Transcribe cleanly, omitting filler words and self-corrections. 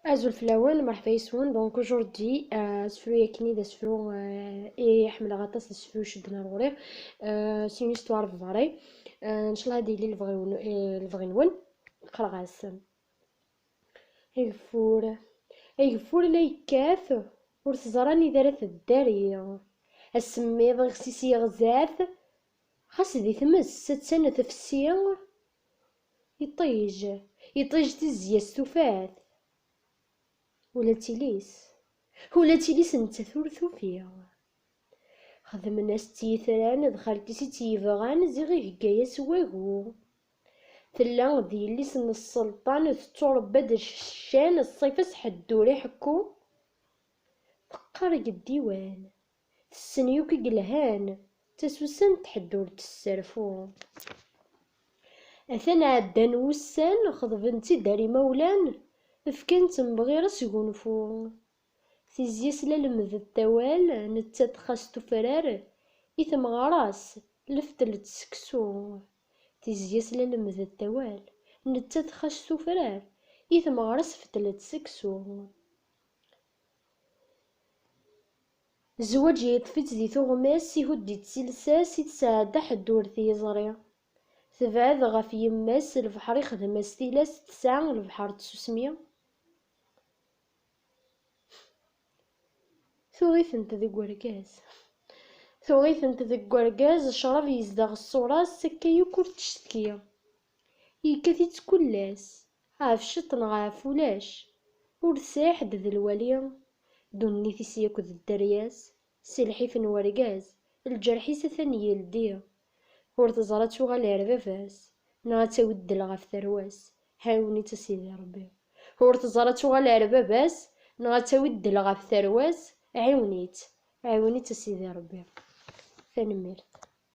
Azul fell-awen, مرحبا يسون. دونك aujourd'hui سفرو ياكني دا سفرو يحمل غطاس سفرو شدنا الغريغ. سي اون هيستوار فغري. ان شاء الله هادي اللي البغي نون نقراغاس. يغفور لا يكاث ور تزراني دارت الدارية السميض غسيسي غزاث خاص دي تمس تسنى تفسير يطيج تزيا ستوفات ولا تيليس نتا ثورثو فيها خدم الناس تيثران دخلتي سي تيفغان زيغي هكايا سواغو تلا ذي اللي سن السلطان تتربى الشان الصيفس حدوري حكو تقرق الديوان تسنيوكي قلهان تسوسن تحدور تسرفو أثنى عدان وسان خضبنتي داري مولان فكان تنبغي راس يقونفو تيزيس للمذ التوال نتات خاستو فرار إثم غراس لفتل تسكسو تيزيس للمذ التوال نتات خاستو فرار إثم غراس فتل تسكسو زواج يطفيت دي ثغماس يهدي تسلساس يتساعد حدور تيزري تبعد غف يماس البحر يخدم استيلاس تسعة البحر تسوسمية ثوغيثنت ذي ورقاز شراب يزدغ الصوراس سكايو كور تشتكية يكاثيت كلاس عافشت نغاف ولاش ور ساحد ذي الولية دوني ثيسياكو ذي الدرياس سلحيف ورقاز الجرحيسة ثانية يلديه ور تزرى توغالي رباباس نغا تاود غاف ثرواس هاوني تسيدي ربي ور تزرى توغالي رباباس نغا تاود غاف ثرواس عاونيت تسيدي ربي. تنمير.